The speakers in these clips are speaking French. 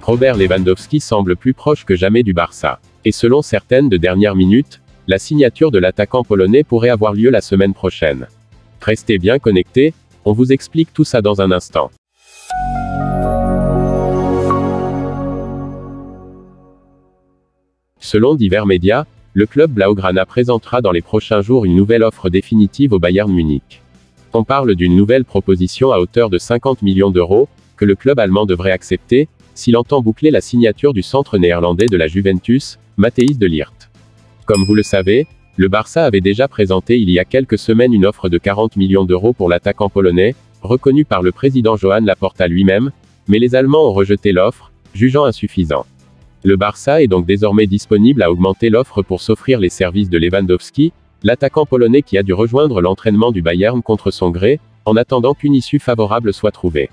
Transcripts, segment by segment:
Robert Lewandowski semble plus proche que jamais du Barça. Et selon certaines de dernière minute, la signature de l'attaquant polonais pourrait avoir lieu la semaine prochaine. Restez bien connectés, on vous explique tout ça dans un instant. Selon divers médias, le club Blaugrana présentera dans les prochains jours une nouvelle offre définitive au Bayern Munich. On parle d'une nouvelle proposition à hauteur de 50 millions d'euros, que le club allemand devrait accepter, s'il entend boucler la signature du centre néerlandais de la Juventus, Matthijs de Ligt. Comme vous le savez, le Barça avait déjà présenté il y a quelques semaines une offre de 40 millions d'euros pour l'attaquant polonais, reconnu par le président Johan Laporta lui-même, mais les Allemands ont rejeté l'offre, jugeant insuffisant. Le Barça est donc désormais disponible à augmenter l'offre pour s'offrir les services de Lewandowski, l'attaquant polonais qui a dû rejoindre l'entraînement du Bayern contre son gré, en attendant qu'une issue favorable soit trouvée.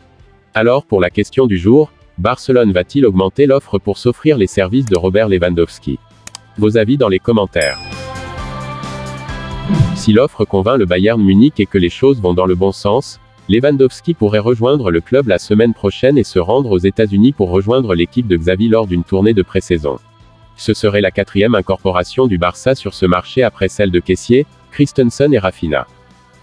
Alors pour la question du jour, Barcelone va-t-il augmenter l'offre pour s'offrir les services de Robert Lewandowski? Vos avis dans les commentaires. Si l'offre convainc le Bayern Munich et que les choses vont dans le bon sens, Lewandowski pourrait rejoindre le club la semaine prochaine et se rendre aux États-Unis pour rejoindre l'équipe de Xavi lors d'une tournée de pré-saison. Ce serait la 4e incorporation du Barça sur ce marché après celle de Kessié, Christensen et Rafinha.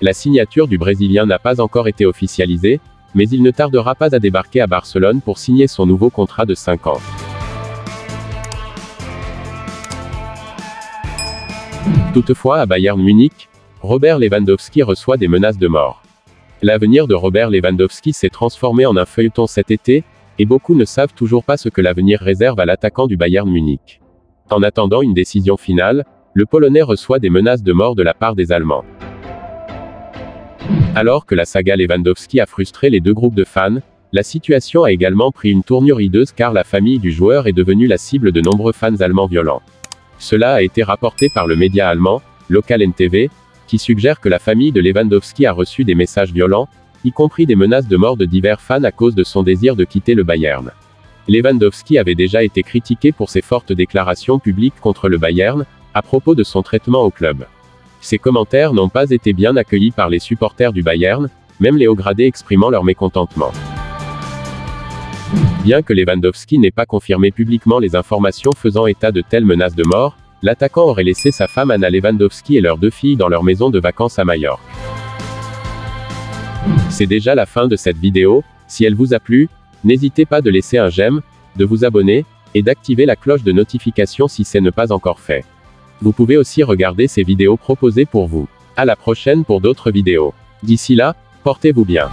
La signature du Brésilien n'a pas encore été officialisée, mais il ne tardera pas à débarquer à Barcelone pour signer son nouveau contrat de 5 ans. Toutefois à Bayern Munich, Robert Lewandowski reçoit des menaces de mort. L'avenir de Robert Lewandowski s'est transformé en un feuilleton cet été, et beaucoup ne savent toujours pas ce que l'avenir réserve à l'attaquant du Bayern Munich. En attendant une décision finale, le Polonais reçoit des menaces de mort de la part des Allemands. Alors que la saga Lewandowski a frustré les deux groupes de fans, la situation a également pris une tournure hideuse car la famille du joueur est devenue la cible de nombreux fans allemands violents. Cela a été rapporté par le média allemand, Lokal NTV, qui suggère que la famille de Lewandowski a reçu des messages violents, y compris des menaces de mort de divers fans à cause de son désir de quitter le Bayern. Lewandowski avait déjà été critiqué pour ses fortes déclarations publiques contre le Bayern, à propos de son traitement au club. Ces commentaires n'ont pas été bien accueillis par les supporters du Bayern, même les hauts gradés exprimant leur mécontentement. Bien que Lewandowski n'ait pas confirmé publiquement les informations faisant état de telles menaces de mort, l'attaquant aurait laissé sa femme Anna Lewandowski et leurs 2 filles dans leur maison de vacances à Majorque. C'est déjà la fin de cette vidéo. Si elle vous a plu, n'hésitez pas de laisser un j'aime, de vous abonner, et d'activer la cloche de notification si ce n'est pas encore fait. Vous pouvez aussi regarder ces vidéos proposées pour vous. À la prochaine pour d'autres vidéos. D'ici là, portez-vous bien.